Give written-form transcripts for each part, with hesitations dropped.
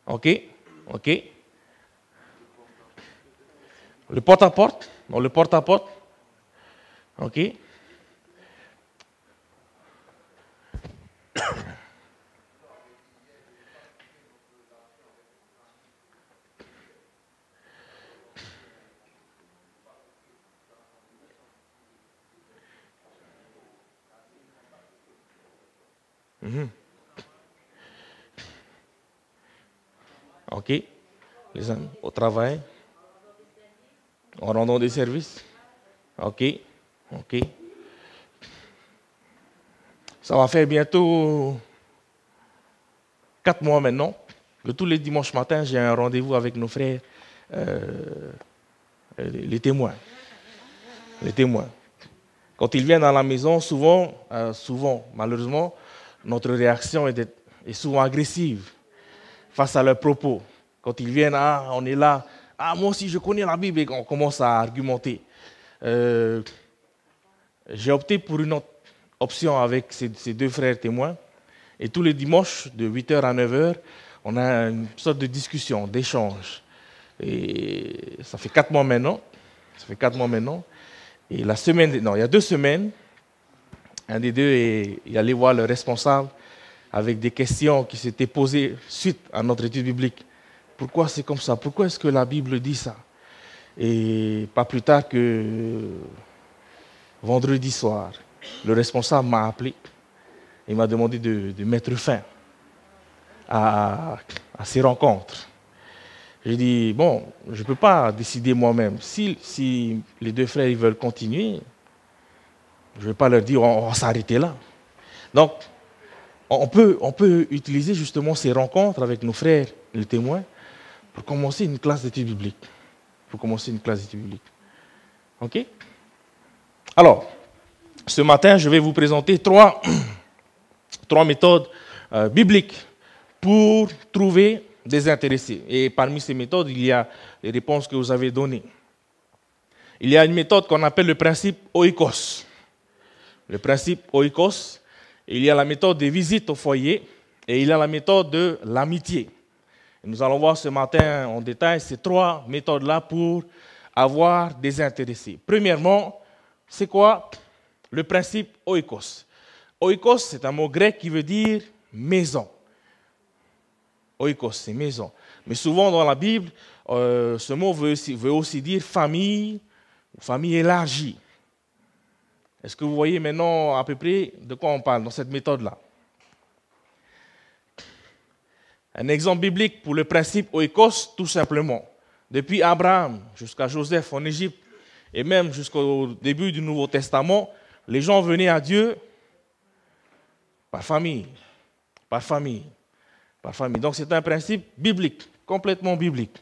OK? OK? Le porte-à-porte? Non, le porte-à-porte? OK? OK? Les amis, au travail, en rendant des services. OK? OK? Ça va faire bientôt 4 mois maintenant que tous les dimanches matins, j'ai un rendez-vous avec nos frères, les témoins. Les témoins. Quand ils viennent à la maison, souvent, malheureusement, notre réaction est souvent agressive face à leurs propos. Quand ils viennent, on est là, moi aussi je connais la Bible, et on commence à argumenter. J'ai opté pour une autre option avec ces deux frères témoins. Et tous les dimanches, de 8h à 9h, on a une sorte de discussion, d'échange. Et ça fait 4 mois maintenant. Et il y a 2 semaines, un des deux est allé voir le responsable avec des questions qui s'étaient posées suite à notre étude biblique. Pourquoi c'est comme ça? Pourquoi est-ce que la Bible dit ça? Et pas plus tard que vendredi soir, le responsable m'a appelé et m'a demandé de mettre fin à ces rencontres. J'ai dit, bon, je ne peux pas décider moi-même. Si les deux frères ils veulent continuer, je ne vais pas leur dire, on va s'arrêter là. Donc, on peut utiliser justement ces rencontres avec nos frères, les témoins, pour commencer une classe d'études bibliques. OK? Alors, ce matin, je vais vous présenter trois méthodes bibliques pour trouver des intéressés. Et parmi ces méthodes, il y a les réponses que vous avez données. Il y a une méthode qu'on appelle le principe oikos. Le principe oikos. Il y a la méthode des visites au foyer et il y a la méthode de l'amitié. Nous allons voir ce matin en détail ces 3 méthodes-là pour avoir des intéressés. Premièrement, c'est quoi? Le principe oikos. Oikos, c'est un mot grec qui veut dire maison. Oikos, c'est maison. Mais souvent dans la Bible, ce mot veut aussi dire famille, ou famille élargie. Est-ce que vous voyez maintenant à peu près de quoi on parle dans cette méthode-là? Un exemple biblique pour le principe oikos, tout simplement. Depuis Abraham jusqu'à Joseph en Égypte, et même jusqu'au début du Nouveau Testament, les gens venaient à Dieu par famille. Donc c'est un principe biblique, complètement biblique.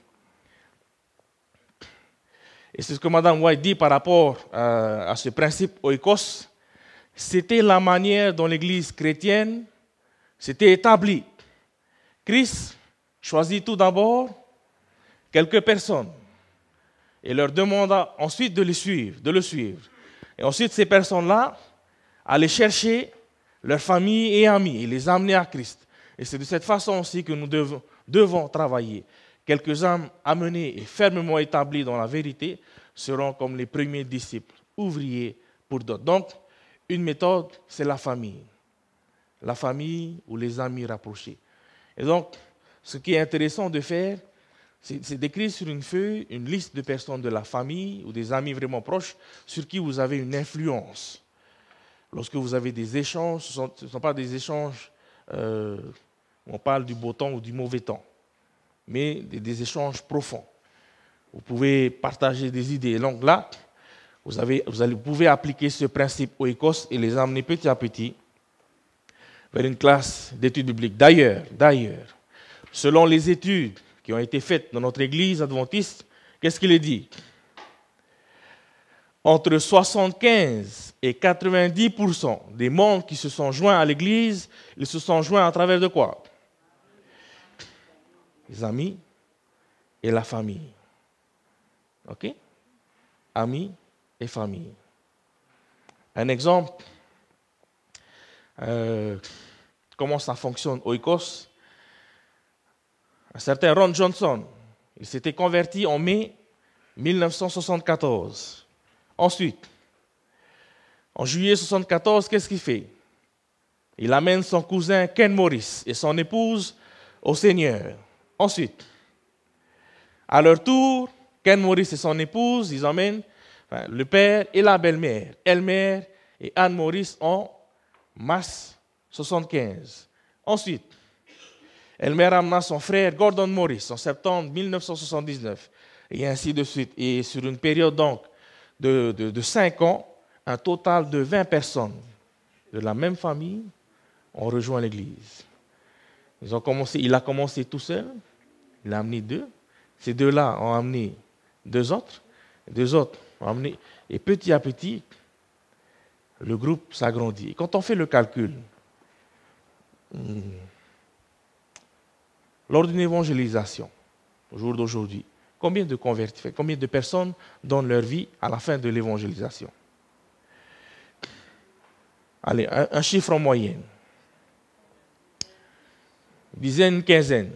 Et c'est ce que Mme White dit par rapport à ce principe oikos. C'était la manière dont l'Église chrétienne s'était établie. Christ choisit tout d'abord quelques personnes et leur demanda ensuite de le suivre. Et ensuite, ces personnes-là allaient chercher leurs familles et amis et les amener à Christ. Et c'est de cette façon aussi que nous devons travailler. Quelques âmes amenées et fermement établies dans la vérité seront comme les premiers disciples, ouvriers pour d'autres. Donc, une méthode, c'est la famille. La famille ou les amis rapprochés. Et donc, ce qui est intéressant de faire, c'est d'écrire sur une feuille une liste de personnes de la famille ou des amis vraiment proches sur qui vous avez une influence. Lorsque vous avez des échanges, ce ne sont pas des échanges où on parle du beau temps ou du mauvais temps, mais des échanges profonds. Vous pouvez partager des idées. Et donc là, vous pouvez appliquer ce principe oikos et les amener petit à petit vers une classe d'études bibliques. D'ailleurs, selon les études qui ont été faites dans notre église adventiste, qu'est-ce qu'il est dit? Entre 75 et 90% des membres qui se sont joints à l'église, ils se sont joints à travers de quoi? Les amis et la famille. OK? Amis et famille. Un exemple, comment ça fonctionne, oikos? Un certain Ron Johnson, il s'était converti en mai 1974. Ensuite, en juillet 1974, qu'est-ce qu'il fait? Il amène son cousin Ken Morris et son épouse au Seigneur. Ensuite, à leur tour, Ken Morris et son épouse, ils emmènent le père et la belle-mère, Elmer et Anne Morris, en mars 1975. Ensuite, Elmer amena son frère Gordon Morris en septembre 1979, et ainsi de suite. Et sur une période donc de 5 ans, un total de 20 personnes de la même famille ont rejoint l'Église. Il a commencé tout seul, il a amené 2. Ces 2-là ont amené 2 autres, 2 autres ont amené, et petit à petit, le groupe s'agrandit. Et quand on fait le calcul, lors d'une évangélisation, au jour d'aujourd'hui, combien de convertis, combien de personnes donnent leur vie à la fin de l'évangélisation? Allez, un chiffre en moyenne. Une dizaine, une quinzaine.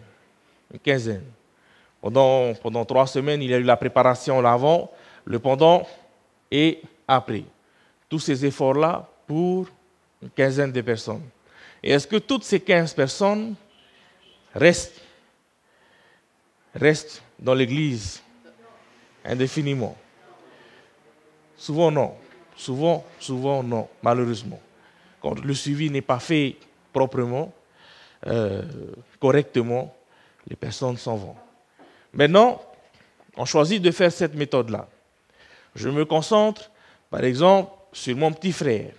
Une quinzaine. Pendant 3 semaines, il y a eu la préparation l'avant, le pendant et après. Tous ces efforts-là pour une quinzaine de personnes. Et est-ce que toutes ces 15 personnes restent dans l'Église indéfiniment? Souvent non. Souvent non, malheureusement. Quand le suivi n'est pas fait proprement, correctement, les personnes s'en vont. Maintenant, on choisit de faire cette méthode-là. Je me concentre, par exemple, sur mon petit frère.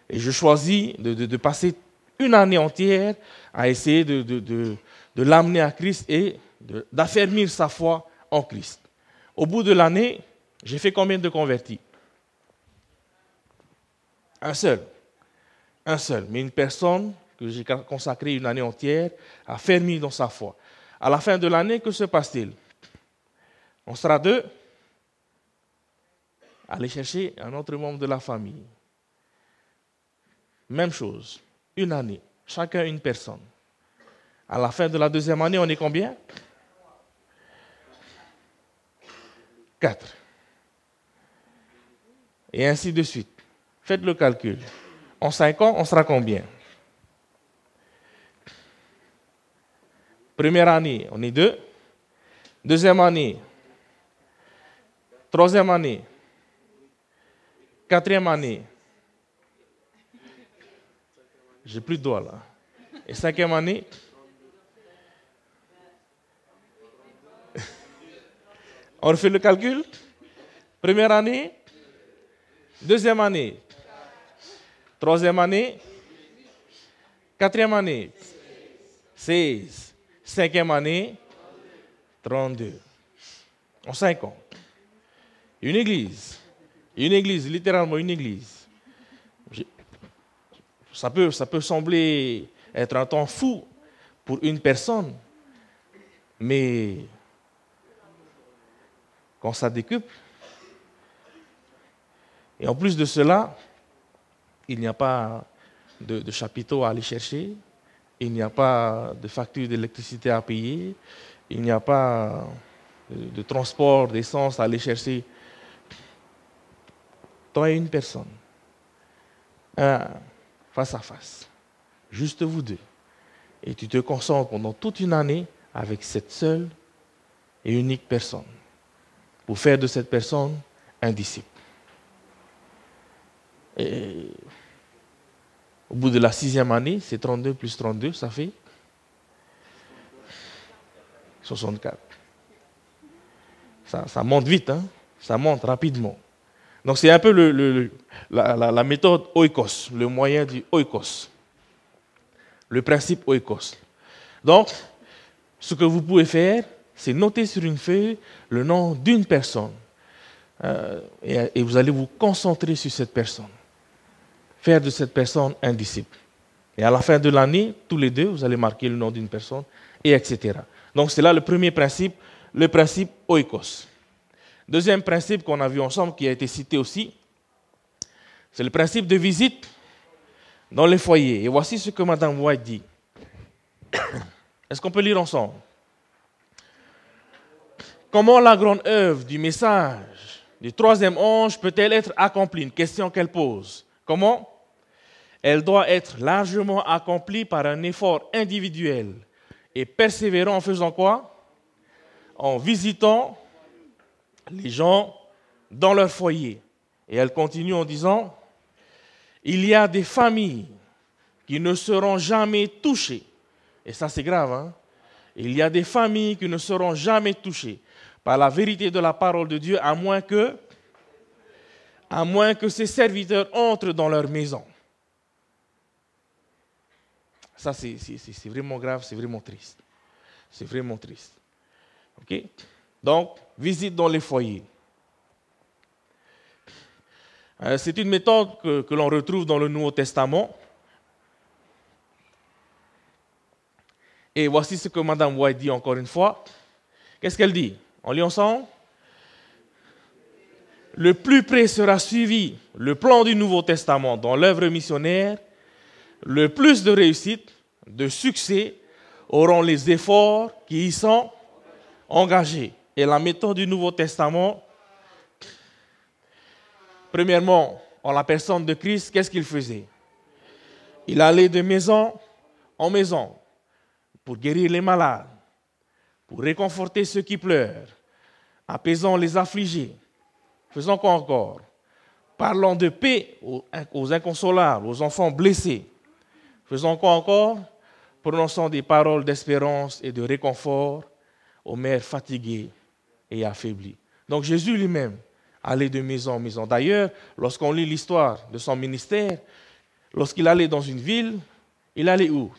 Et je choisis de passer une année entière à essayer de l'amener à Christ et d'affermir sa foi en Christ. Au bout de l'année, j'ai fait combien de convertis? Un seul, mais une personne que j'ai consacré une année entière à fermer dans sa foi. À la fin de l'année, que se passe-t-il? On sera 2. Aller chercher un autre membre de la famille. Même chose, une année, chacun une personne. À la fin de la 2e année, on est combien? 4. Et ainsi de suite. Faites le calcul. En 5 ans, on sera combien? Première année, on est 2. 2e année. 3e année. 4e année. J'ai plus de doigts là. Et 5e année. On refait le calcul. Première année. 2e année. 3e année. 4e année. 16. 5e année. 32. En 5 ans. Une église, littéralement une église. Ça peut sembler être un temps fou pour une personne, mais quand ça décuple, et en plus de cela, il n'y a pas de chapiteau à aller chercher, il n'y a pas de facture d'électricité à payer, il n'y a pas de transport, d'essence à aller chercher. Toi et une personne, face à face, juste vous 2, et tu te concentres pendant toute une année avec cette seule et unique personne, pour faire de cette personne un disciple. Et au bout de la 6e année, c'est 32 plus 32, ça fait 64. Ça monte vite, hein? Ça monte rapidement. Donc c'est un peu la méthode oikos, le moyen du oikos, le principe oikos. Donc, ce que vous pouvez faire, c'est noter sur une feuille le nom d'une personne. Et vous allez vous concentrer sur cette personne. Faire de cette personne un disciple. Et à la fin de l'année, tous les 2, vous allez marquer le nom d'une personne, et etc. Donc c'est là le premier principe, le principe oikos. Deuxième principe qu'on a vu ensemble, qui a été cité aussi, c'est le principe de visite dans les foyers. Et voici ce que Mme White dit. Est-ce qu'on peut lire ensemble? comment la grande œuvre du message du troisième ange peut-elle être accomplie? Une question qu'elle pose. Comment? Elle doit être largement accomplie par un effort individuel et persévérant en faisant quoi? En visitant les gens dans leur foyer. Et elle continue en disant, il y a des familles qui ne seront jamais touchées. Et ça, c'est grave, hein? Il y a des familles qui ne seront jamais touchées par la vérité de la parole de Dieu, à moins que ses serviteurs entrent dans leur maison. Ça, c'est vraiment grave, c'est vraiment triste. C'est vraiment triste. OK? Donc, visite dans les foyers. C'est une méthode que l'on retrouve dans le Nouveau Testament. Et voici ce que Mme White dit encore une fois. Qu'est-ce qu'elle dit? On lit ensemble? Le plus près sera suivi le plan du Nouveau Testament dans l'œuvre missionnaire, le plus de réussite, de succès auront les efforts qui y sont engagés. Et la méthode du Nouveau Testament, premièrement, en la personne de Christ, qu'est-ce qu'il faisait? Il allait de maison en maison pour guérir les malades, pour réconforter ceux qui pleurent, apaisant les affligés. Faisant quoi encore? Parlant de paix aux inconsolables, aux enfants blessés. Faisant quoi encore? Prononçant des paroles d'espérance et de réconfort aux mères fatiguées et affaiblies. Donc Jésus lui-même allait de maison en maison. D'ailleurs, lorsqu'on lit l'histoire de son ministère, lorsqu'il allait dans une ville, il allait où?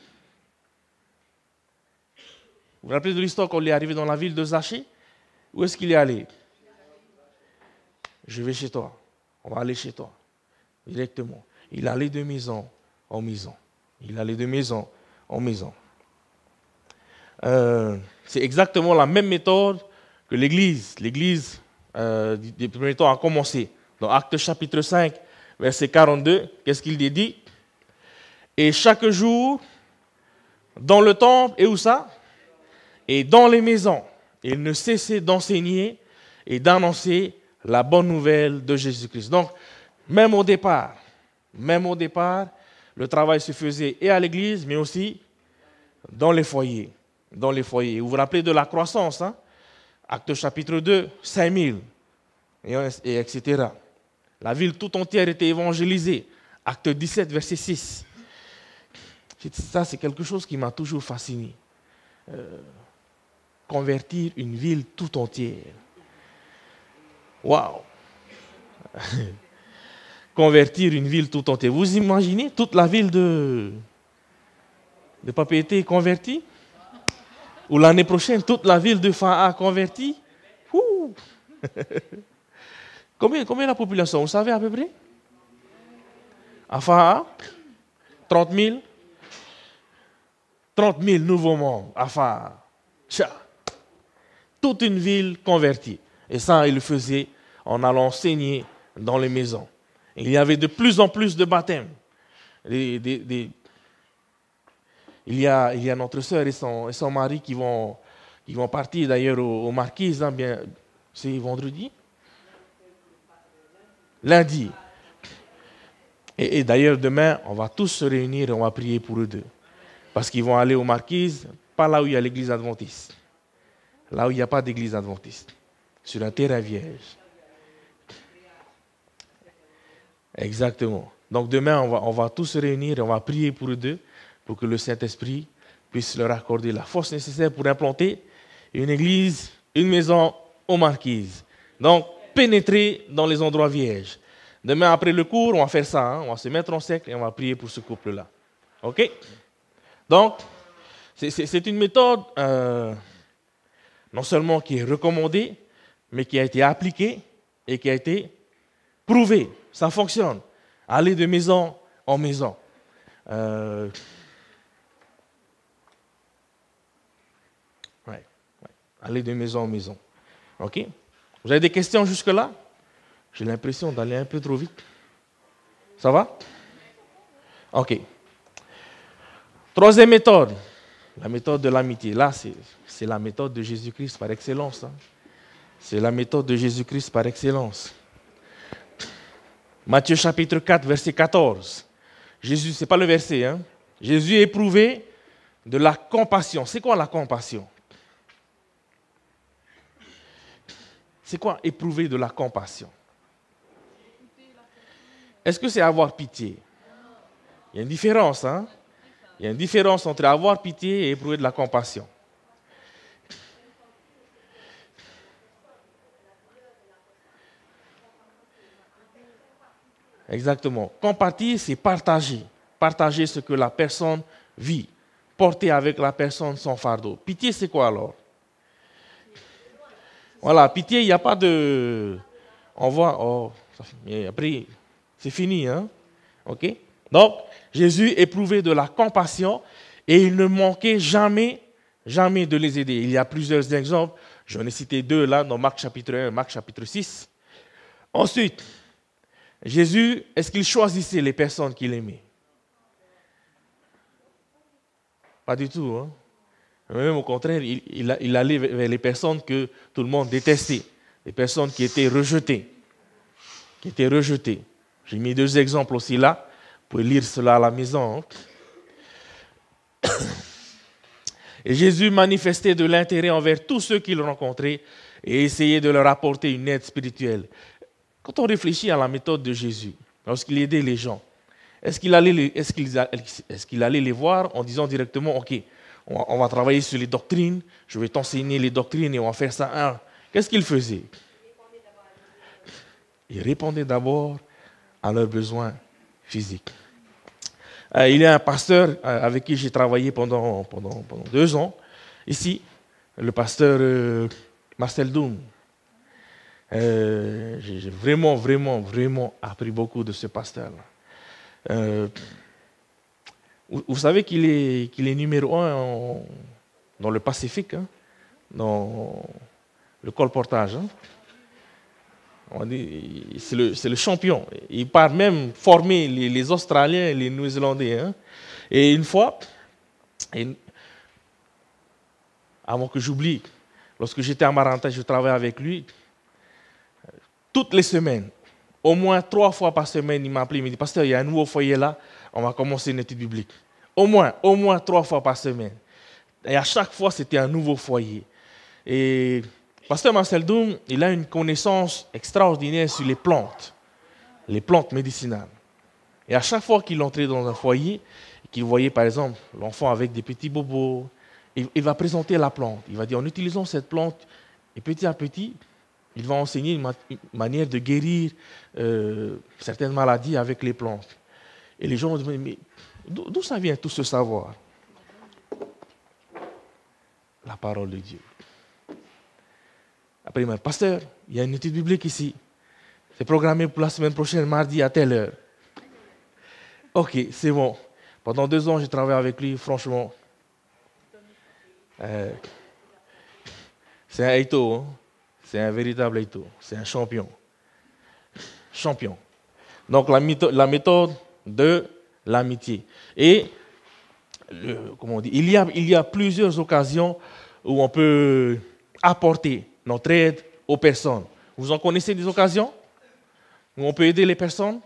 Vous vous rappelez de l'histoire quand il est arrivé dans la ville de Zachée? Où est-ce qu'il est allé? Je vais chez toi. On va aller chez toi. Directement. Il allait de maison en maison. Il allait de maison en maison. C'est exactement la même méthode que l'Église des premiers temps a commencé. Dans Actes chapitre 5, verset 42, qu'est-ce qu'il dit? Et chaque jour, dans le temple, et où ça? Et dans les maisons, il ne cessait d'enseigner et d'annoncer la bonne nouvelle de Jésus-Christ. Donc, même au départ, le travail se faisait et à l'église, mais aussi dans les foyers. Dans les foyers. Vous vous rappelez de la croissance, hein? Acte chapitre 2, 5000, et etc. La ville tout entière était évangélisée. Acte 17, verset 6. Ça, c'est quelque chose qui m'a toujours fasciné. Convertir une ville tout entière. Waouh! Convertir une ville tout entière. Vous imaginez toute la ville de Papeete convertie? Ou l'année prochaine, toute la ville de Fa'a convertie? Combien la population? Vous savez à peu près? À Fa'a? 30 000? 30 000 nouveaux membres à Fa'a. Toute une ville convertie. Et ça, il le faisait en allant enseigner dans les maisons. Il y avait de plus en plus de baptêmes. Il y a notre sœur et son mari qui vont partir d'ailleurs aux Marquises. Hein, c'est vendredi? Lundi. Et d'ailleurs, demain, on va tous se réunir et on va prier pour eux deux. Parce qu'ils vont aller aux Marquises, pas là où il y a l'église adventiste. Là où il n'y a pas d'église adventiste. Sur un terrain vierge. Exactement. Donc demain, on va tous se réunir et on va prier pour eux deux, pour que le Saint-Esprit puisse leur accorder la force nécessaire pour implanter une église, une maison aux Marquises. Donc, pénétrer dans les endroits vierges. Demain, après le cours, on va faire ça. Hein? On va se mettre en cercle et on va prier pour ce couple-là. OK? Donc, c'est une méthode non seulement qui est recommandée, mais qui a été appliquée et qui a été prouvée. Ça fonctionne. Aller de maison en maison. Aller de maison en maison. OK? Vous avez des questions jusque-là? J'ai l'impression d'aller un peu trop vite. Ça va? OK. Troisième méthode. La méthode de l'amitié. Là, c'est la méthode de Jésus-Christ par excellence. Hein? C'est la méthode de Jésus-Christ par excellence. Matthieu chapitre 4, verset 14. Jésus, ce n'est pas le verset, hein? Jésus est éprouvé de la compassion. C'est quoi la compassion? C'est quoi éprouver de la compassion? Est-ce que c'est avoir pitié? Il y a une différence, hein? Il y a une différence entre avoir pitié et éprouver de la compassion. Exactement. Compatir, c'est partager. Partager ce que la personne vit. Porter avec la personne son fardeau. Pitié, c'est quoi alors? Voilà, pitié, il n'y a pas de... On voit, oh, après, c'est fini, hein? OK? Donc, Jésus éprouvait de la compassion et il ne manquait jamais, jamais de les aider. Il y a plusieurs exemples. J'en ai cité deux là, dans Marc chapitre 1 et Marc chapitre 6. Ensuite, Jésus, est-ce qu'il choisissait les personnes qu'il aimait? Pas du tout. Hein? Même au contraire, il allait vers les personnes que tout le monde détestait, les personnes qui étaient rejetées. J'ai mis deux exemples aussi là. Vous pouvez lire cela à la maison. Hein? Et Jésus manifestait de l'intérêt envers tous ceux qu'il rencontrait et essayait de leur apporter une aide spirituelle. Quand on réfléchit à la méthode de Jésus, lorsqu'il aidait les gens, est-ce qu'il allait les voir en disant directement, OK, on va travailler sur les doctrines, je vais t'enseigner les doctrines et on va faire ça. Qu'est-ce qu'il faisait? Il répondait d'abord à leurs besoins physiques. Il y a un pasteur avec qui j'ai travaillé pendant 2 ans, ici, le pasteur Marcel Doum. J'ai vraiment appris beaucoup de ce pasteur-là. Vous savez qu'il est numéro 1 dans le Pacifique, hein, dans le colportage. Hein. C'est le champion. Il part même former les Australiens et les Néo-Zélandais. Hein. Et une fois, avant que j'oublie, lorsque j'étais à Maranta, je travaillais avec lui. Toutes les semaines, au moins 3 fois par semaine, il m'a appelé, il me dit, pasteur, il y a un nouveau foyer là, on va commencer une étude biblique. Au moins 3 fois par semaine. Et à chaque fois, c'était un nouveau foyer. Et pasteur Marcel Doum, il a une connaissance extraordinaire sur les plantes médicinales. Et à chaque fois qu'il entrait dans un foyer, qu'il voyait par exemple l'enfant avec des petits bobos, il va présenter la plante. Il va dire, en utilisant cette plante, et petit à petit, il va enseigner une manière de guérir certaines maladies avec les plantes. Et les gens vont dire, mais d'où ça vient tout ce savoir? La parole de Dieu. Après, il m'a dit, pasteur, il y a une étude biblique ici. C'est programmé pour la semaine prochaine, mardi à telle heure. Ok, c'est bon. Pendant 2 ans, j'ai travaillé avec lui, franchement. C'est un Eito, hein? C'est un véritable Eito. C'est un champion. Champion. Donc, la méthode de l'amitié. Et, comment on dit, il y a plusieurs occasions où on peut apporter notre aide aux personnes. Vous en connaissez des occasions où on peut aider les personnes?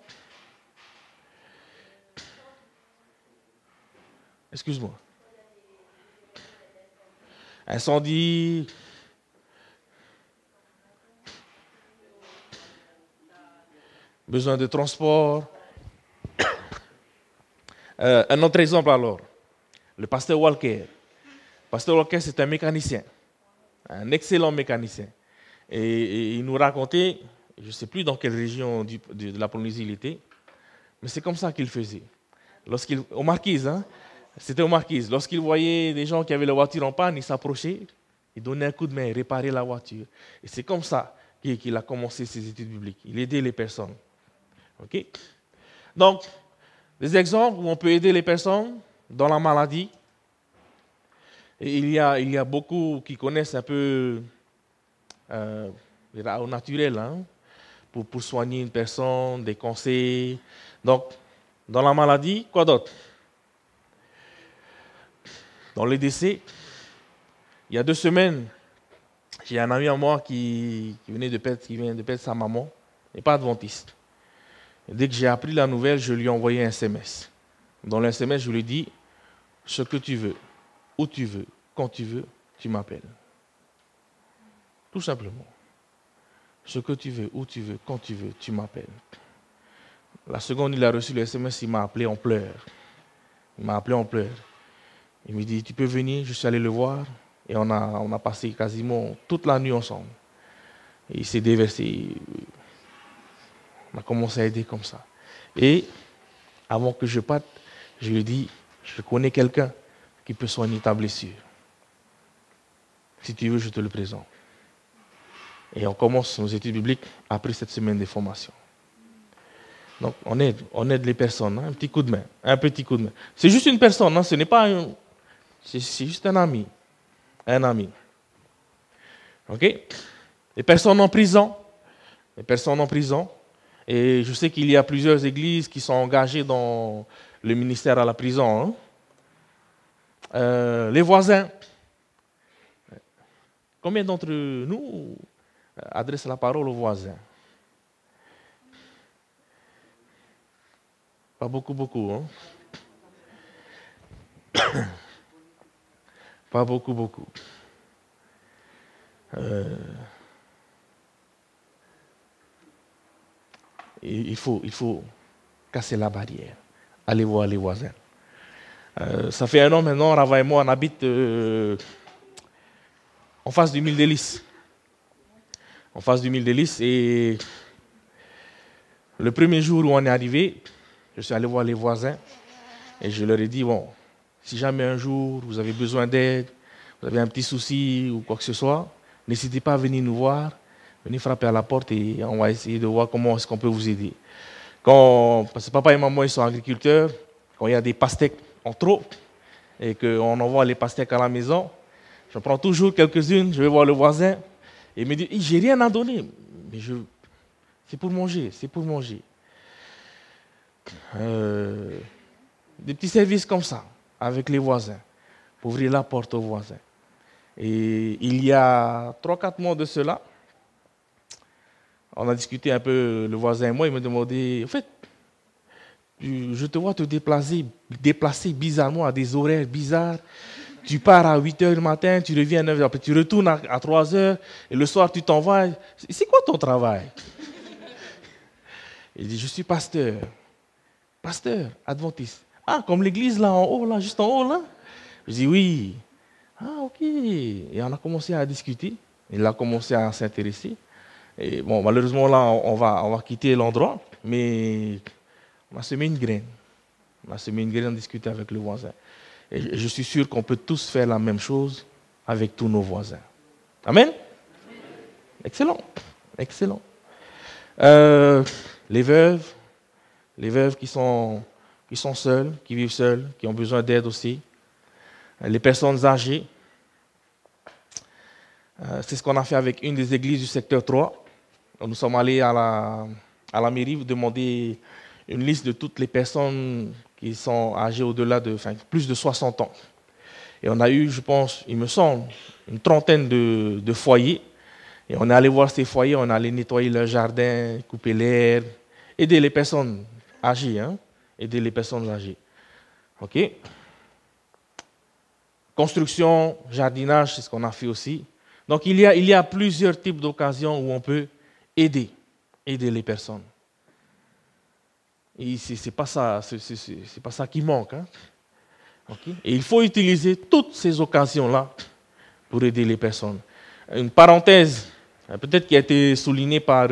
Excuse-moi. Incendie. Besoin de transport. Un autre exemple alors. Le pasteur Walker. Le pasteur Walker, c'est un mécanicien. Un excellent mécanicien. Et il nous racontait, je ne sais plus dans quelle région de la Polynésie il était, mais c'est comme ça qu'il faisait. Aux Marquises, hein, c'était aux Marquises. Lorsqu'il voyait des gens qui avaient la voiture en panne, il s'approchait, il donnait un coup de main, il réparait la voiture. Et c'est comme ça qu'il a commencé ses études bibliques. Il aidait les personnes. Okay? Donc, des exemples où on peut aider les personnes dans la maladie. Et il y a beaucoup qui connaissent un peu au naturel, hein, pour soigner une personne, des conseils. Donc, dans la maladie, quoi d'autre? Dans les décès, il y a 2 semaines, J'ai un ami à moi qui vient de perdre sa maman, il n'est pas adventiste. Et dès que j'ai appris la nouvelle, je lui ai envoyé un SMS. Dans le SMS, je lui ai dit, ce que tu veux, où tu veux, quand tu veux, tu m'appelles. Tout simplement. Ce que tu veux, où tu veux, quand tu veux, tu m'appelles. La seconde, il a reçu le SMS, il m'a appelé en pleurs. Il m'a appelé en pleurs. Il me dit, tu peux venir, je suis allé le voir. Et on a passé quasiment toute la nuit ensemble. Et il s'est déversé. On a commencé à aider comme ça. Et avant que je parte, je lui ai dit, je connais quelqu'un qui peut soigner ta blessure. Si tu veux, je te le présente. Et on commence nos études bibliques après cette semaine de formation. Donc on aide les personnes, hein, un petit coup de main, un petit coup de main. C'est juste une personne, hein, ce n'est pas c'est juste un ami. Un ami. Ok? Les personnes en prison. Les personnes en prison. Et je sais qu'il y a plusieurs églises qui sont engagées dans le ministère à la prison. Hein? Les voisins. Combien d'entre nous adressent la parole aux voisins? Pas beaucoup. Hein? Pas beaucoup. Il faut casser la barrière. Aller voir les voisins. Ça fait un an maintenant, Rava et moi, on habite en face du Mille Délices. En face du Mille Délices. Et le premier jour où on est arrivé, je suis allé voir les voisins et je leur ai dit, bon, si jamais un jour vous avez besoin d'aide, vous avez un petit souci ou quoi que ce soit, n'hésitez pas à venir nous voir, venez frapper à la porte et on va essayer de voir comment est-ce qu'on peut vous aider. Parce que papa et maman ils sont agriculteurs, quand il y a des pastèques en trop et qu'on envoie les pastèques à la maison, je prends toujours quelques-unes, je vais voir le voisin et il me dit, j'ai rien à donner, mais c'est pour manger. Des petits services comme ça, avec les voisins, pour ouvrir la porte aux voisins. Et il y a 3-4 mois de cela, on a discuté un peu, le voisin et moi, il me demandait, en fait, je te vois te déplacer bizarrement à des horaires bizarres. Tu pars à 8h du matin, tu reviens à 9h, après tu retournes à 3h, et le soir tu t'en vas. C'est quoi ton travail? Il dit, je suis pasteur. Pasteur, adventiste. Ah, comme l'église là en haut, là, juste en haut, là? Je dis oui. Ah, ok. Et on a commencé à discuter. Il a commencé à s'intéresser. Et bon, malheureusement, là, on va quitter l'endroit, mais on a semé une graine. On a semé une graine, on a discuté avec le voisin. Et je suis sûr qu'on peut tous faire la même chose avec tous nos voisins. Amen? Excellent. Les veuves qui sont seules, qui vivent seules, qui ont besoin d'aide aussi. Les personnes âgées. C'est ce qu'on a fait avec une des églises du secteur 3. Nous sommes allés à la mairie demander une liste de toutes les personnes qui sont âgées plus de 60 ans. Et on a eu, je pense, il me semble, une trentaine de foyers. Et on est allé voir ces foyers, on est allé nettoyer leur jardin, couper l'herbe, aider les personnes âgées. Hein? Aider les personnes âgées. OK? Construction, jardinage, c'est ce qu'on a fait aussi. Donc il y a plusieurs types d'occasions où on peut aider les personnes. Et c'est pas ça qui manque. Hein? Okay? Et il faut utiliser toutes ces occasions-là pour aider les personnes. Une parenthèse, peut-être qui a été soulignée par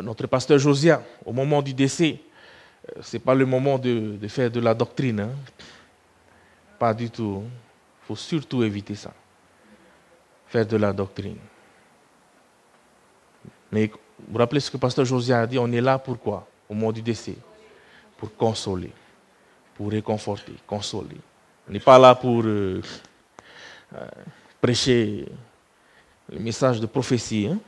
notre pasteur Josiah au moment du décès. Ce n'est pas le moment de faire de la doctrine. Hein? Pas du tout. Il faut surtout éviter ça. Faire de la doctrine. Mais vous vous rappelez ce que le pasteur Josiah a dit, on est là pour quoi? Au moment du décès. Pour consoler, pour réconforter, consoler. On n'est pas là pour prêcher le message de prophétie. Hein?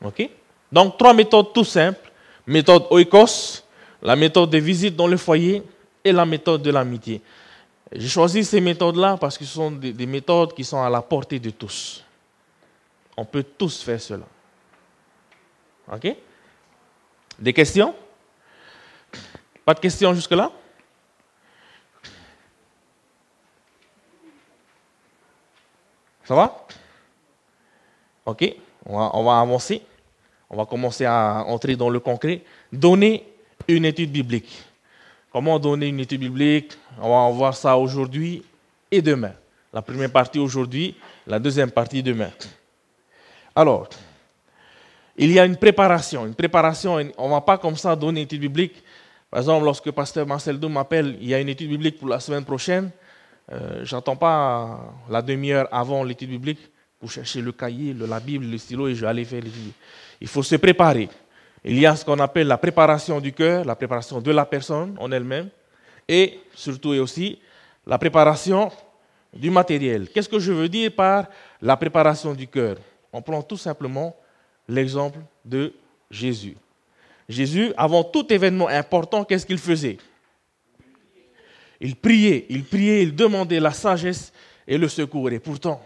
Okay? Donc 3 méthodes tout simples. Méthode oikos, la méthode de visite dans le foyer et la méthode de l'amitié. J'ai choisi ces méthodes-là parce que ce sont des méthodes qui sont à la portée de tous. On peut tous faire cela. OK? Des questions? Pas de questions jusque-là? Ça va? OK, on va avancer. On va commencer à entrer dans le concret. Donner une étude biblique. Comment donner une étude biblique? On va voir ça aujourd'hui et demain. La première partie aujourd'hui, la deuxième partie demain. Alors, il y a une préparation. Une préparation, on ne va pas comme ça donner une étude biblique. Par exemple, lorsque Pasteur Marcel Dou m'appelle, il y a une étude biblique pour la semaine prochaine. Je n'attends pas la demi-heure avant l'étude biblique pour chercher le cahier, la Bible, le stylo et je vais aller faire l'étude. Il faut se préparer. Il y a ce qu'on appelle la préparation du cœur, la préparation de la personne en elle-même et surtout et aussi la préparation du matériel. Qu'est-ce que je veux dire par la préparation du cœur? On prend tout simplement l'exemple de Jésus. Jésus, avant tout événement important, qu'est-ce qu'il faisait? Il priait, il demandait la sagesse et le secours. Et pourtant,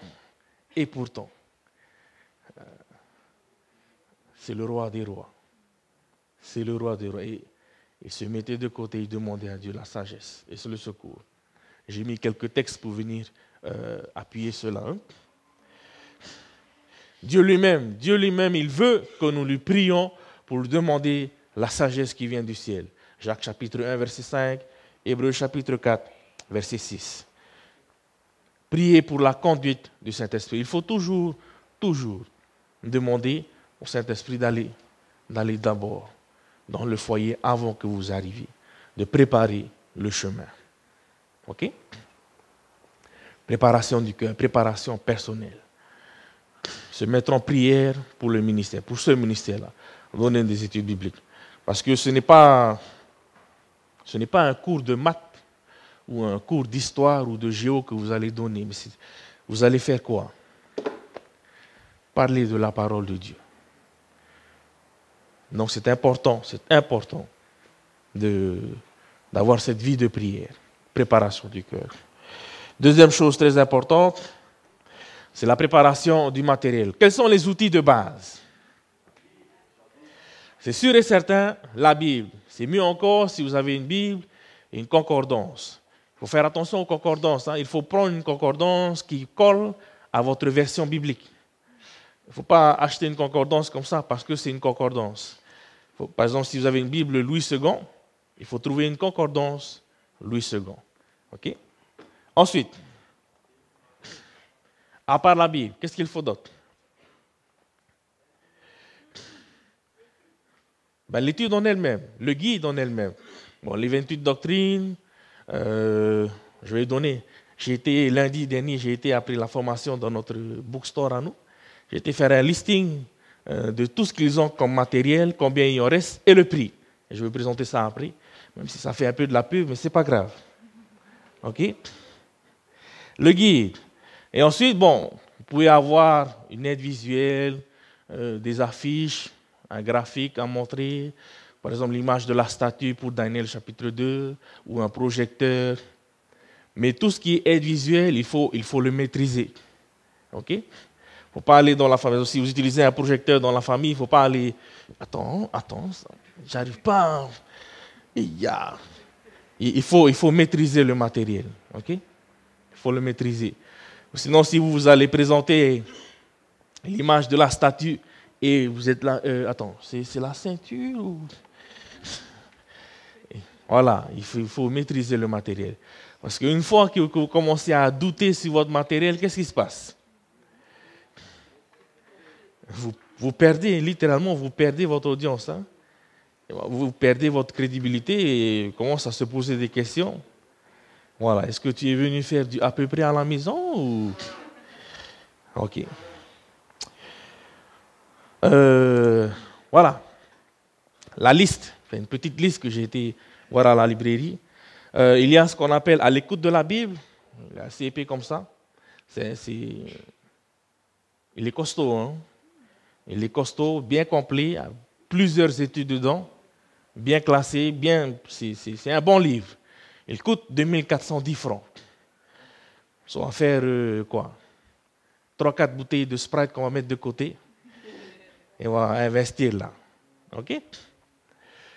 c'est le roi des rois. C'est le roi des rois. Et il se mettait de côté, il demandait à Dieu la sagesse et le secours. J'ai mis quelques textes pour venir appuyer cela. Hein. Dieu lui-même, il veut que nous lui prions pour lui demander la sagesse qui vient du ciel. Jacques chapitre 1, verset 5, Hébreux chapitre 4, verset 6. Priez pour la conduite du Saint-Esprit. Il faut toujours demander au Saint-Esprit d'aller d'abord dans le foyer avant que vous arriviez, de préparer le chemin. OK? Préparation du cœur, préparation personnelle. Se mettre en prière pour le ministère, pour ce ministère-là, donner des études bibliques. Parce que ce n'est pas un cours de maths ou un cours d'histoire ou de géo que vous allez donner. Mais vous allez faire quoi? Parler de la parole de Dieu. Donc c'est important d'avoir cette vie de prière, préparation du cœur. Deuxième chose très importante, c'est la préparation du matériel. Quels sont les outils de base? C'est sûr et certain, la Bible. C'est mieux encore si vous avez une Bible et une concordance. Il faut faire attention aux concordances. Hein. Il faut prendre une concordance qui colle à votre version biblique. Il ne faut pas acheter une concordance comme ça parce que c'est une concordance. Par exemple, si vous avez une Bible Louis II, il faut trouver une concordance Louis II. OK? Ensuite, à part la Bible, qu'est-ce qu'il faut d'autre? L'étude en elle-même, le guide en elle-même. Bon, les 28 doctrines, je vais donner. Lundi dernier, j'ai été après la formation dans notre bookstore à nous. J'ai été faire un listing de tout ce qu'ils ont comme matériel, combien il en reste et le prix. Et je vais présenter ça après, même si ça fait un peu de la pub, mais ce n'est pas grave. OK? Le guide. Et ensuite, bon, vous pouvez avoir une aide visuelle, des affiches, un graphique à montrer, par exemple l'image de la statue pour Daniel chapitre 2, ou un projecteur. Mais tout ce qui est aide visuelle, il faut le maîtriser. OK? Il ne faut pas aller dans la famille. Si vous utilisez un projecteur dans la famille, il ne faut pas aller... Attends, j'arrive pas. Il faut maîtriser le matériel. OK? Il faut le maîtriser. Sinon, si vous allez présenter l'image de la statue et vous êtes là... c'est la ceinture ou... Voilà, il faut maîtriser le matériel. Parce qu'une fois que vous commencez à douter sur votre matériel, qu'est-ce qui se passe? Vous perdez, littéralement, vous perdez votre audience. Hein? Vous perdez votre crédibilité et commence à se poser des questions. Voilà, est-ce que tu es venu faire à peu près à la maison ou... OK. Voilà. La liste, une petite liste que j'ai été voir à la librairie. Il y a ce qu'on appelle à l'écoute de la Bible. Il est assez épais comme ça. Il est costaud, hein? Il est costaud, bien complet, il y a plusieurs études dedans, bien classé, c'est un bon livre. Il coûte 2410 francs. Ça va faire quoi? 3-4 bouteilles de Sprite qu'on va mettre de côté et on va investir là. OK?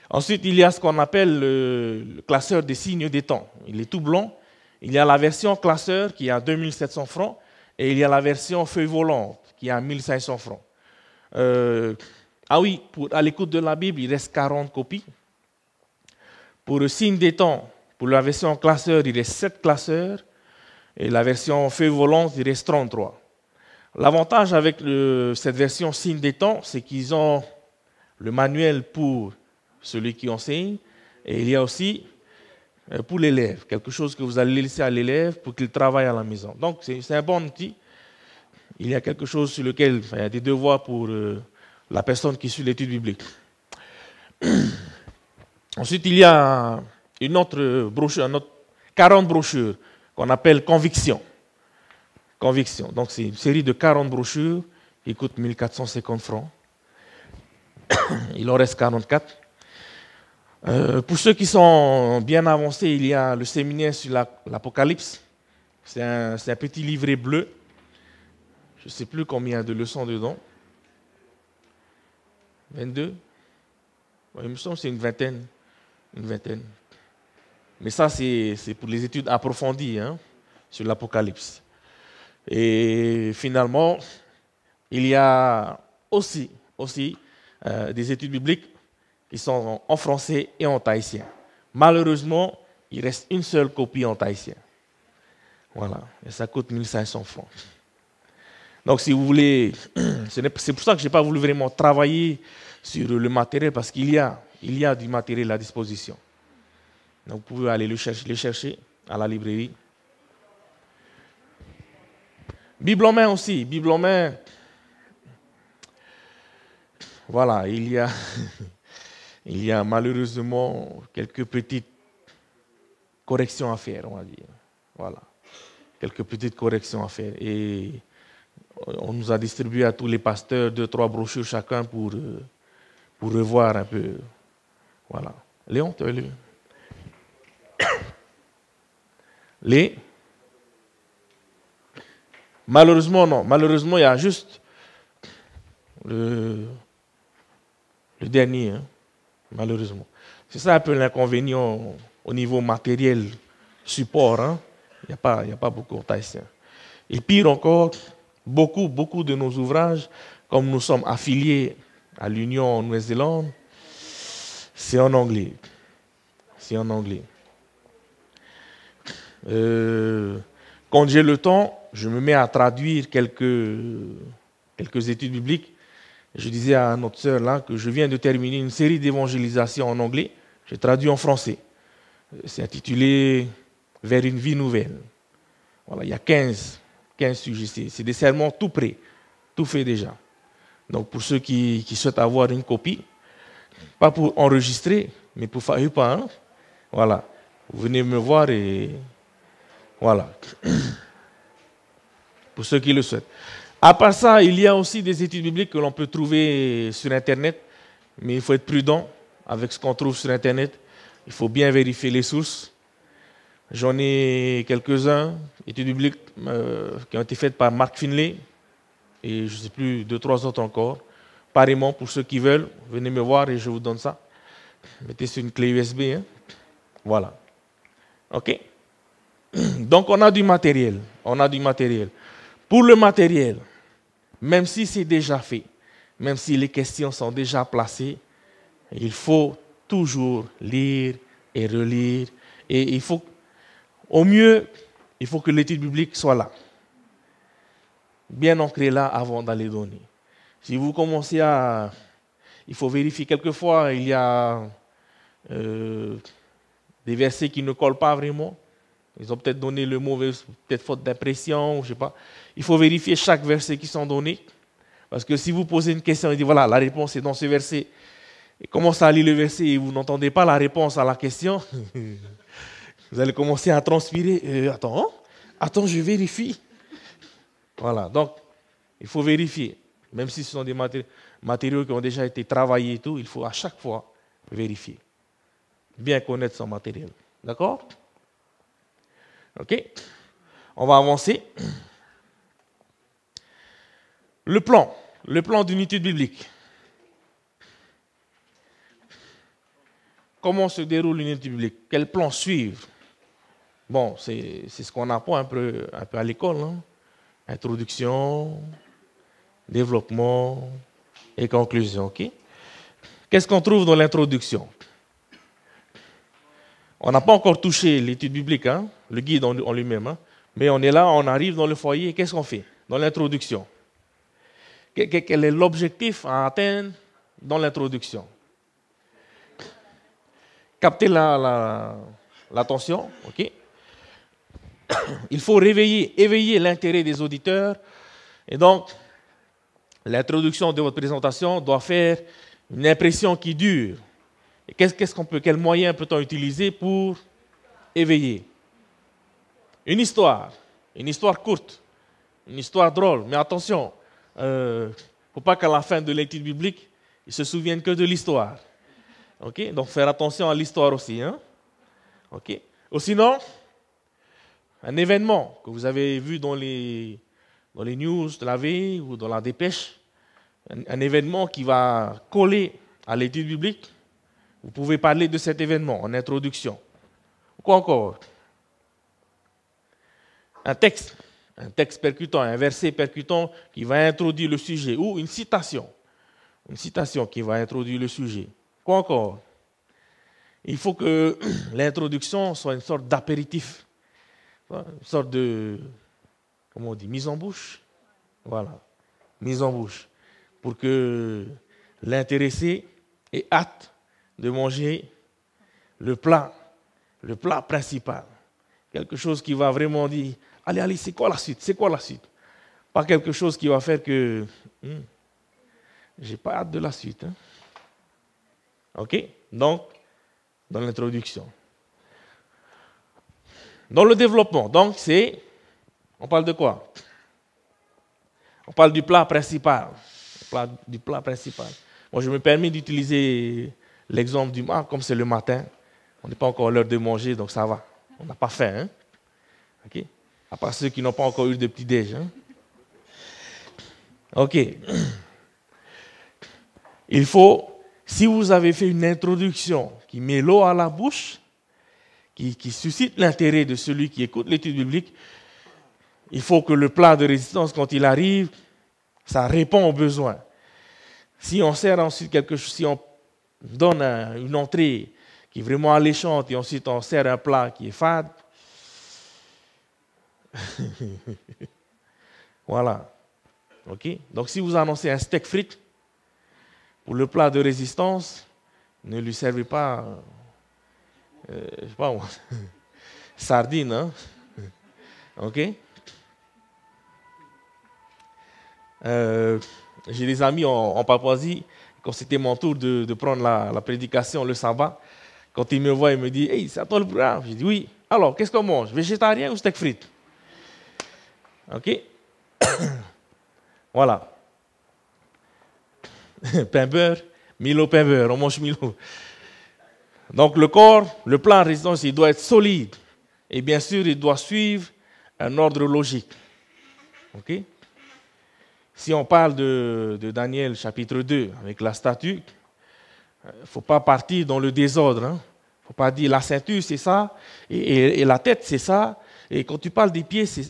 Ensuite, il y a ce qu'on appelle le classeur des signes des temps. Il est tout blanc. Il y a la version classeur qui est à 2700 francs et il y a la version feuille volante qui est à 1500 francs. Ah oui, à l'écoute de la Bible, il reste 40 copies. Pour le signe des temps, pour la version classeur, il reste 7 classeurs. Et la version feuille volante, il reste 33. L'avantage avec cette version signe des temps, c'est qu'ils ont le manuel pour celui qui enseigne, et il y a aussi pour l'élève, quelque chose que vous allez laisser à l'élève pour qu'il travaille à la maison. Donc c'est un bon outil. Il y a quelque chose sur lequel il y a des devoirs pour la personne qui suit l'étude biblique. Ensuite, il y a une autre brochure, 40 brochures qu'on appelle Conviction. Conviction. Donc c'est une série de 40 brochures qui coûtent 1450 francs. Il en reste 44. Pour ceux qui sont bien avancés, il y a le séminaire sur l'Apocalypse. C'est un petit livret bleu. Je ne sais plus combien de leçons dedans. 22. Il me semble que c'est une vingtaine. Mais ça, c'est pour les études approfondies sur l'Apocalypse. Et finalement, il y a aussi des études bibliques qui sont en français et en tahitien. Malheureusement, il reste une seule copie en tahitien. Voilà, et ça coûte 1500 francs. Donc si vous voulez, c'est pour ça que je n'ai pas voulu vraiment travailler sur le matériel, parce qu'il y a du matériel à disposition. Donc vous pouvez aller les chercher à la librairie. Bible en main aussi, Bible en main. Voilà, il y a malheureusement quelques petites corrections à faire, on va dire. Voilà, quelques petites corrections à faire. Et on nous a distribué à tous les pasteurs 2-3 brochures chacun pour revoir un peu. Voilà. Léon, tu as lu? Malheureusement, non. Malheureusement, il y a juste le dernier, malheureusement. C'est ça un peu l'inconvénient au niveau matériel, support. Il n'y a pas beaucoup en tahitien. Et pire encore, beaucoup de nos ouvrages, comme nous sommes affiliés à l'Union Nouvelle-Zélande, c'est en anglais. C'est en anglais. Quand j'ai le temps, je me mets à traduire quelques études bibliques. Je disais à notre sœur là que je viens de terminer une série d'évangélisation en anglais. J'ai traduit en français. C'est intitulé « Vers une vie nouvelle ». Voilà, il y a 15 sujets. C'est des sermons tout prêts, tout fait déjà. Donc pour ceux qui souhaitent avoir une copie, pas pour enregistrer, mais pour faire un, voilà, vous venez me voir et voilà. Pour ceux qui le souhaitent. À part ça, il y a aussi des études bibliques que l'on peut trouver sur Internet, mais il faut être prudent avec ce qu'on trouve sur Internet. Il faut bien vérifier les sources. J'en ai quelques-uns, études bibliques qui ont été faites par Mark Finley, et je ne sais plus, 2-3 autres encore. Pareillement, pour ceux qui veulent, venez me voir et je vous donne ça. Mettez sur une clé USB. Voilà. OK? Donc, on a du matériel. Pour le matériel, même si c'est déjà fait, même si les questions sont déjà placées, il faut toujours lire et relire. Et au mieux, il faut que l'étude biblique soit là. Bien ancrée là avant d'aller donner. Si vous commencez il faut vérifier. Quelquefois, il y a des versets qui ne collent pas vraiment. Ils ont peut-être donné le mauvais, peut-être faute d'impression, je ne sais pas. Il faut vérifier chaque verset qui sont donnés. Parce que si vous posez une question et dites, voilà, la réponse est dans ce verset, et commencez à lire le verset et vous n'entendez pas la réponse à la question, vous allez commencer à transpirer. Attends, je vérifie. Voilà, donc, il faut vérifier. Même si ce sont des matériaux qui ont déjà été travaillés et tout, il faut à chaque fois vérifier. Bien connaître son matériel. D'accord? OK? On va avancer. Le plan d'une étude biblique. Comment se déroule une étude biblique? Quel plan suivre? Bon, c'est ce qu'on apprend un peu à l'école. Hein? Introduction, développement et conclusion. Okay? Qu'est-ce qu'on trouve dans l'introduction? On n'a pas encore touché l'étude biblique, hein? Le guide en lui-même. Hein? Mais on est là, on arrive dans le foyer. Qu'est-ce qu'on fait dans l'introduction? Quel est l'objectif à atteindre dans l'introduction? Capter l'attention, ok? Il faut éveiller l'intérêt des auditeurs. Et donc, l'introduction de votre présentation doit faire une impression qui dure. Et quel moyen peut-on utiliser pour éveiller? Une histoire courte, une histoire drôle. Mais attention, il ne faut pas qu'à la fin de l'étude biblique, ils se souviennent que de l'histoire. Okay? Donc, faire attention à l'histoire aussi. Hein? Okay? Ou sinon, un événement que vous avez vu dans les news de la veille ou dans la dépêche, un événement qui va coller à l'étude biblique, vous pouvez parler de cet événement en introduction. Ou quoi encore? Un texte percutant, un verset percutant qui va introduire le sujet, ou une citation qui va introduire le sujet. Quoi encore? Il faut que l'introduction soit une sorte d'apéritif, une sorte de, comment on dit, mise en bouche. Voilà, mise en bouche, pour que l'intéressé ait hâte de manger le plat principal. Quelque chose qui va vraiment dire, allez, c'est quoi la suite? Pas quelque chose qui va faire que, j'ai pas hâte de la suite. Hein? Ok? Donc, dans l'introduction. Dans le développement, donc on parle de quoi? On parle du plat principal. Moi, je me permets d'utiliser l'exemple du matin, comme c'est le matin. On n'est pas encore à l'heure de manger, donc ça va. On n'a pas faim. Hein? Okay? À part ceux qui n'ont pas encore eu de petit-déj. Hein? OK. Il faut, si vous avez fait une introduction qui met l'eau à la bouche, qui suscite l'intérêt de celui qui écoute l'étude biblique, il faut que le plat de résistance, quand il arrive, ça répond aux besoins. Si on sert ensuite quelque chose, si on donne une entrée qui est vraiment alléchante et ensuite on sert un plat qui est fade, voilà. Ok. Donc si vous annoncez un steak frites pour le plat de résistance, ne lui servez pas, je sais pas moi, sardines, hein? Ok. J'ai des amis en Papouasie, quand c'était mon tour de prendre la prédication le sabbat, quand ils me voient, ils me disent « Hey, c'est à toi le programme ?» Je dis « Oui. Alors, qu'est-ce qu'on mange? Végétarien ou steak frites ?» Ok. Voilà. Pain beurre, Milo pain beurre, on mange Milo. Donc le corps, le plan de résistance, il doit être solide. Et bien sûr, il doit suivre un ordre logique. Ok. Si on parle de Daniel chapitre 2, avec la statue, il ne faut pas partir dans le désordre. Il ne faut pas dire la ceinture, c'est ça, et la tête, c'est ça. Et quand tu parles des pieds, il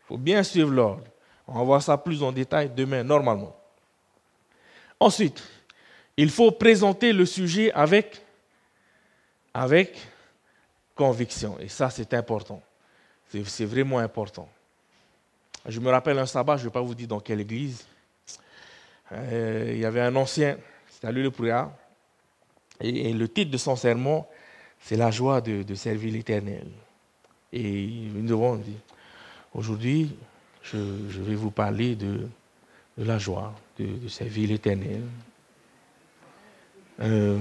faut bien suivre l'ordre. On va voir ça plus en détail demain, normalement. Ensuite, il faut présenter le sujet avec conviction. Et ça, c'est important. C'est vraiment important. Je me rappelle un sabbat, je ne vais pas vous dire dans quelle église. Il y avait un ancien, c'était à lui le prière. Et le titre de son sermon, c'est la joie de servir l'Éternel. Et nous devons dire, aujourd'hui, je vais vous parler de la joie de servir l'Éternel. Il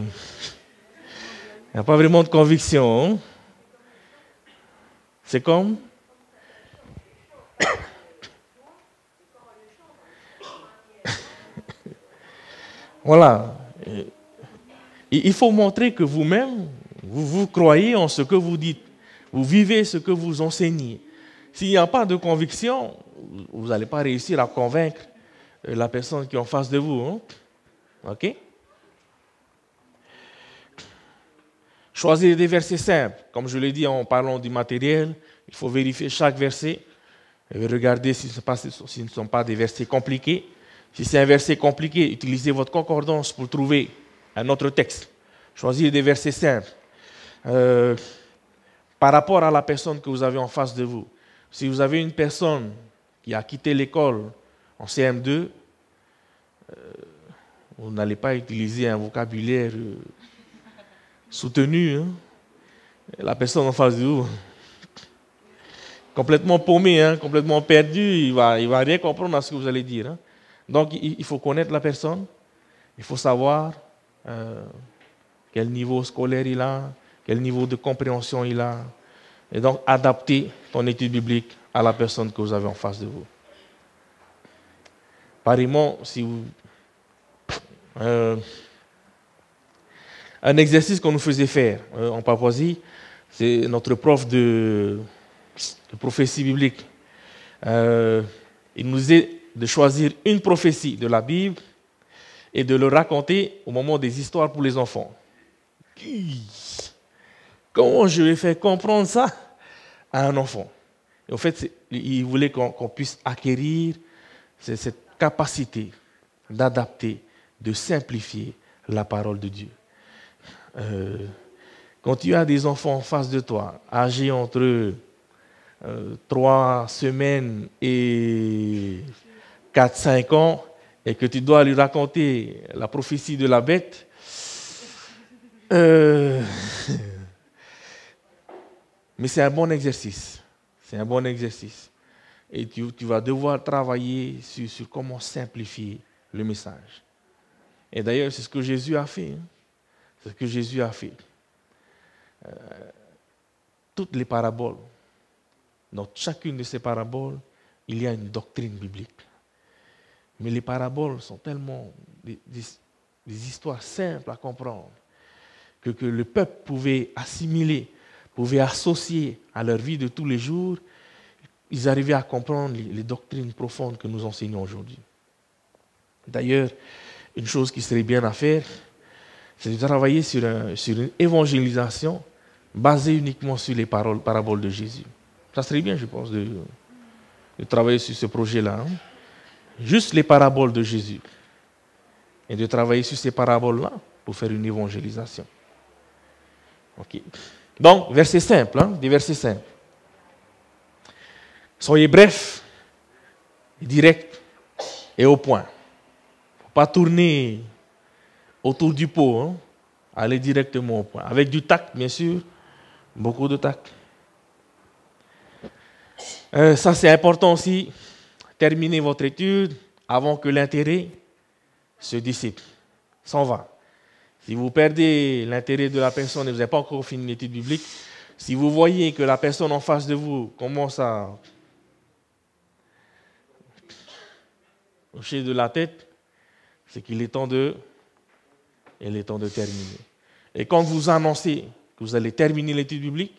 n'y a pas vraiment de conviction. Hein? C'est comme... Voilà. Il faut montrer que vous-même, vous croyez en ce que vous dites. Vous vivez ce que vous enseignez. S'il n'y a pas de conviction, vous n'allez pas réussir à convaincre la personne qui est en face de vous. Hein? OK? Choisir des versets simples. Comme je l'ai dit en parlant du matériel, il faut vérifier chaque verset et regarder si ce ne sont pas des versets compliqués. Si c'est un verset compliqué, utilisez votre concordance pour trouver un autre texte. Choisir des versets simples. Par rapport à la personne que vous avez en face de vous. Si vous avez une personne qui a quitté l'école en CM2, vous n'allez pas utiliser un vocabulaire soutenu. Hein? La personne en face de vous, complètement paumé, hein, complètement perdu, il va rien comprendre à ce que vous allez dire. Hein? Donc il faut connaître la personne, il faut savoir quel niveau scolaire il a, quel niveau de compréhension il a, et donc adapter ton étude biblique à la personne que vous avez en face de vous. Pareillement, si vous... un exercice qu'on nous faisait faire en Papouasie, c'est notre prof de prophétie biblique. Il nous disait de choisir une prophétie de la Bible et de le raconter au moment des histoires pour les enfants. Comment je vais faire comprendre ça à un enfant? Et en fait, il voulait qu'on puisse acquérir cette capacité d'adapter, de simplifier la parole de Dieu. Quand tu as des enfants en face de toi, âgés entre 3 semaines et 4-5 ans, et que tu dois lui raconter la prophétie de la bête, mais c'est un bon exercice. C'est un bon exercice. Et tu vas devoir travailler sur comment simplifier le message. Et d'ailleurs, c'est ce que Jésus a fait. Hein. C'est ce que Jésus a fait. Toutes les paraboles, dans chacune de ces paraboles, il y a une doctrine biblique. Mais les paraboles sont tellement des histoires simples à comprendre que le peuple pouvait assimiler, pouvait associer à leur vie de tous les jours. Ils arrivaient à comprendre les doctrines profondes que nous enseignons aujourd'hui. D'ailleurs, une chose qui serait bien à faire, c'est de travailler sur une évangélisation basée uniquement sur les paraboles de Jésus. Ça serait bien, je pense, de travailler sur ce projet-là. Hein? Juste les paraboles de Jésus. Et de travailler sur ces paraboles-là pour faire une évangélisation. Okay. Donc, versets simples, hein? Des versets simples. Soyez brefs, directs et au point. Il ne faut pas tourner autour du pot. Hein? Allez directement au point. Avec du tact, bien sûr. Beaucoup de tact. Ça, c'est important aussi. Terminez votre étude avant que l'intérêt se dissipe. S'en va. Si vous perdez l'intérêt de la personne et vous n'avez pas encore fini l'étude biblique, si vous voyez que la personne en face de vous commence à hocher de la tête, c'est qu'il est temps de terminer. Et quand vous annoncez que vous allez terminer l'étude biblique,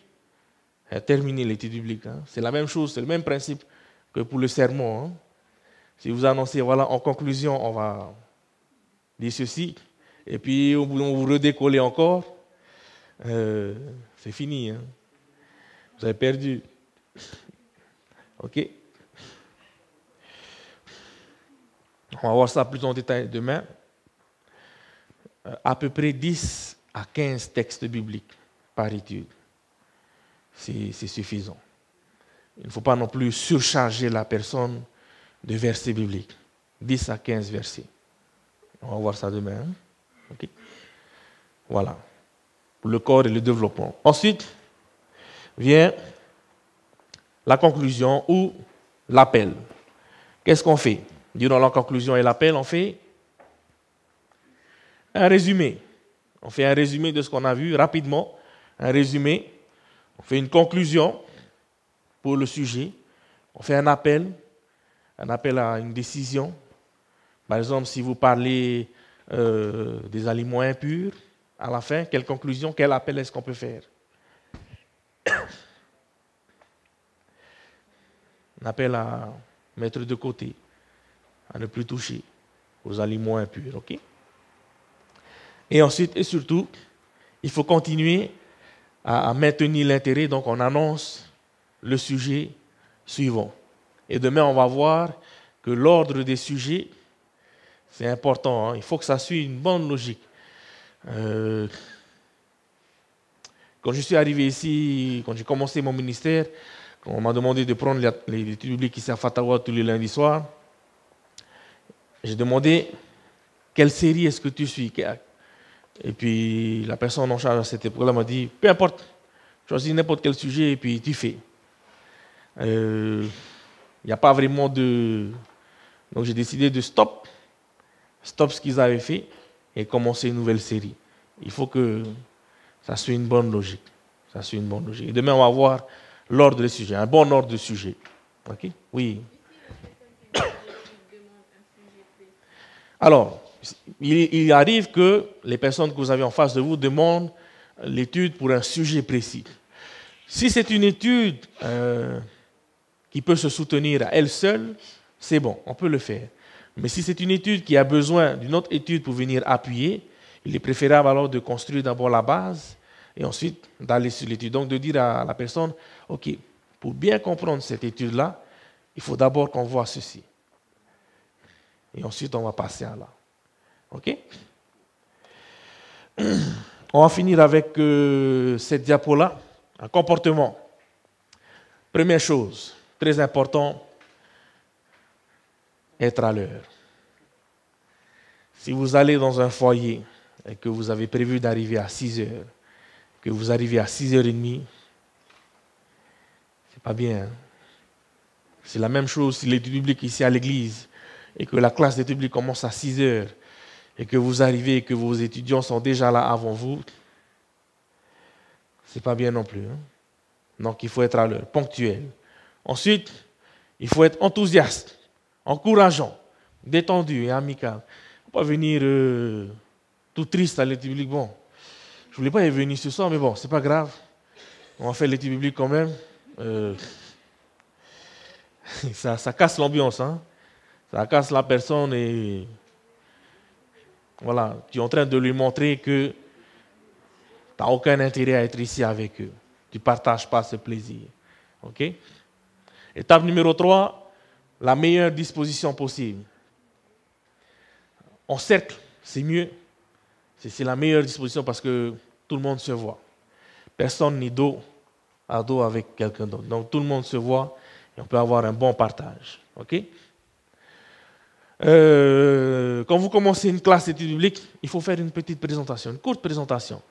hein, c'est la même chose, c'est le même principe que pour le sermon. Hein. Si vous annoncez, voilà, en conclusion, on va dire ceci, et puis on vous redécolle encore, c'est fini. Hein. Vous avez perdu. OK? On va voir ça plus en détail demain. À peu près 10 à 15 textes bibliques par étude. C'est suffisant. Il ne faut pas non plus surcharger la personne de versets bibliques. 10 à 15 versets. On va voir ça demain. Hein? Okay. Voilà. Pour le corps et le développement. Ensuite, vient la conclusion ou l'appel. Qu'est-ce qu'on fait? Durant la conclusion et l'appel, on fait un résumé. On fait un résumé de ce qu'on a vu rapidement. Un résumé. On fait une conclusion pour le sujet. On fait un appel à une décision. Par exemple, si vous parlez des aliments impurs, à la fin, quelle conclusion, quel appel est-ce qu'on peut faire? Un appel à mettre de côté à ne plus toucher aux aliments impurs. Ok? Et ensuite, et surtout, il faut continuer à maintenir l'intérêt. Donc, on annonce le sujet suivant. Et demain, on va voir que l'ordre des sujets, c'est important. Hein? Il faut que ça suive une bonne logique. Quand je suis arrivé ici, quand j'ai commencé mon ministère, quand on m'a demandé de prendre les études bibliques ici à Fatawa tous les lundis soirs, j'ai demandé quelle série est-ce que tu suis. Et puis la personne en charge à cette époque-là m'a dit, peu importe, choisis n'importe quel sujet et puis tu fais. Il n'y a pas vraiment de... Donc j'ai décidé de stop ce qu'ils avaient fait et commencer une nouvelle série. Il faut que ça suit une bonne logique. Ça suit une bonne logique. Et demain, on va voir l'ordre des sujets, un bon ordre de sujet. Ok? Oui. Alors, il arrive que les personnes que vous avez en face de vous demandent l'étude pour un sujet précis. Si c'est une étude qui peut se soutenir à elle seule, c'est bon, on peut le faire. Mais si c'est une étude qui a besoin d'une autre étude pour venir appuyer, il est préférable alors de construire d'abord la base et ensuite d'aller sur l'étude. Donc de dire à la personne, ok, pour bien comprendre cette étude-là, il faut d'abord qu'on voit ceci. Et ensuite on va passer à là. Ok? On va finir avec cette diapo-là, un comportement. Première chose, très important, être à l'heure. Si vous allez dans un foyer et que vous avez prévu d'arriver à 6 heures, que vous arrivez à 6h30, c'est pas bien. Hein? C'est la même chose si l'étude biblique ici à l'église et que la classe d'étude biblique commence à 6 heures et que vous arrivez et que vos étudiants sont déjà là avant vous, c'est pas bien non plus. Hein? Donc il faut être à l'heure, ponctuel. Ensuite, il faut être enthousiaste, encourageant, détendu et amical. Il ne faut pas venir tout triste à l'étude biblique. Bon, je ne voulais pas y venir ce soir, mais bon, c'est pas grave. On va faire l'étude biblique quand même. Ça casse l'ambiance, hein. Ça casse la personne et voilà, tu es en train de lui montrer que tu n'as aucun intérêt à être ici avec eux. Tu ne partages pas ce plaisir. Ok? Étape numéro 3, la meilleure disposition possible. En cercle, c'est mieux. C'est la meilleure disposition parce que tout le monde se voit. Personne n'est dos à dos avec quelqu'un d'autre. Donc tout le monde se voit et on peut avoir un bon partage. Ok? Quand vous commencez une classe d'études bibliques, il faut faire une petite présentation, une courte présentation.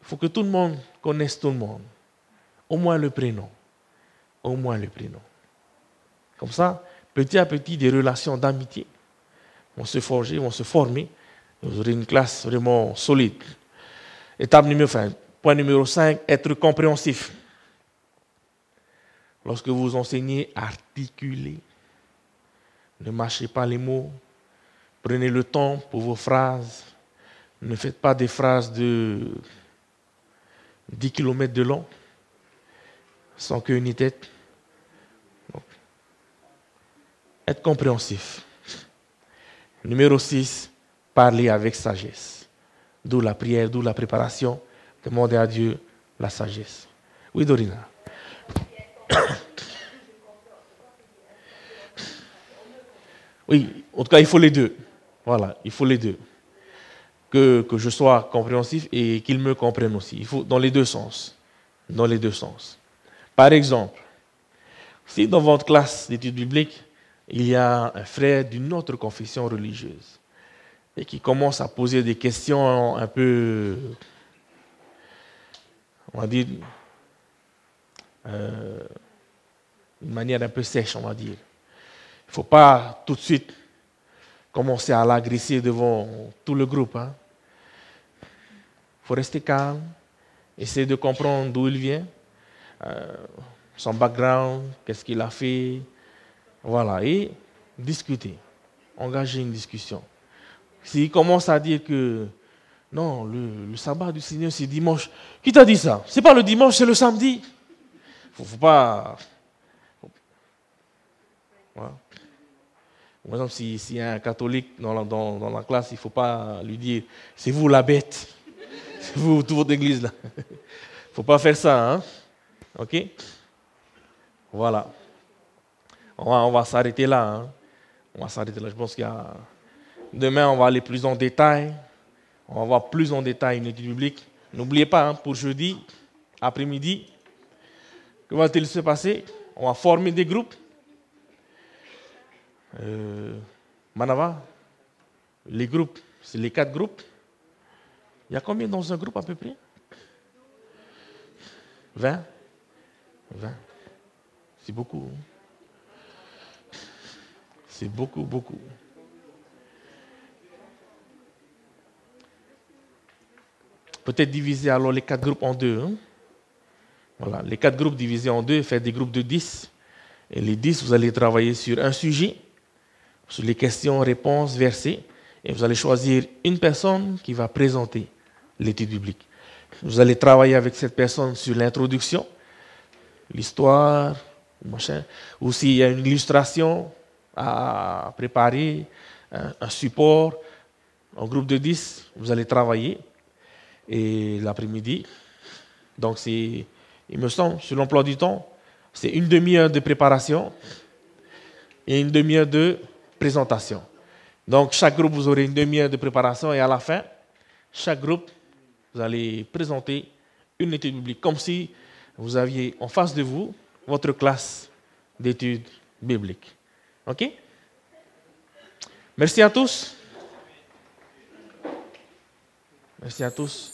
Il faut que tout le monde connaisse tout le monde. Au moins le prénom. Au moins le prénom. Comme ça, petit à petit, des relations d'amitié vont se forger, vont se former. Vous aurez une classe vraiment solide. Point numéro 5, être compréhensif. Lorsque vous enseignez, articulez. Ne mâchez pas les mots. Prenez le temps pour vos phrases. Ne faites pas des phrases de 10 km de long, sans queue ni tête. Donc, être compréhensif. Numéro 6, parler avec sagesse. D'où la prière, d'où la préparation. Demandez à Dieu la sagesse. Oui, Dorina. Oui, en tout cas, il faut les deux. Voilà, il faut les deux. Que je sois compréhensif et qu'il me comprenne aussi. Il faut dans les deux sens. Dans les deux sens. Par exemple, si dans votre classe d'études bibliques, il y a un frère d'une autre confession religieuse et qui commence à poser des questions un peu, on va dire, d'une manière un peu sèche, on va dire. Il ne faut pas tout de suite commencer à l'agresser devant tout le groupe. Il faut rester calme, essayer de comprendre d'où il vient, son background, qu'est-ce qu'il a fait, voilà, et discuter, engager une discussion. S'il commence à dire que non, le sabbat du Seigneur c'est dimanche, qui t'a dit ça? C'est pas le dimanche, c'est le samedi. Faut pas. Voilà. Par exemple, s'il y a un catholique dans la classe, il ne faut pas lui dire « c'est vous la bête, c'est vous, toute votre église là ». Il ne faut pas faire ça, hein? Ok? Voilà. On va s'arrêter là. Hein? On va s'arrêter là. Je pense qu'il y a... Demain, on va aller plus en détail. On va voir plus en détail une étude biblique. N'oubliez pas, hein, pour jeudi, après-midi, que va-t-il se passer? On va former des groupes. Manava, les groupes, c'est les 4 groupes. Il y a combien dans un groupe à peu près? 20? 20. C'est beaucoup. Hein? C'est beaucoup, beaucoup. Peut-être diviser alors les 4 groupes en 2. Hein? Voilà, les 4 groupes divisés en 2, faire des groupes de 10. Et les 10, vous allez travailler sur un sujet, sur les questions, réponses, versets. Et vous allez choisir une personne qui va présenter l'étude biblique. Vous allez travailler avec cette personne sur l'introduction, l'histoire, machin. Ou s'il y a une illustration à préparer, un support, en groupe de 10, vous allez travailler. Et l'après-midi, donc c'est, il me semble, sur l'emploi du temps, c'est une demi-heure de préparation et une demi-heure de présentation. Donc chaque groupe, vous aurez une demi-heure de préparation et à la fin, chaque groupe, vous allez présenter une étude biblique, comme si vous aviez en face de vous votre classe d'études bibliques. OK? Merci à tous. Merci à tous.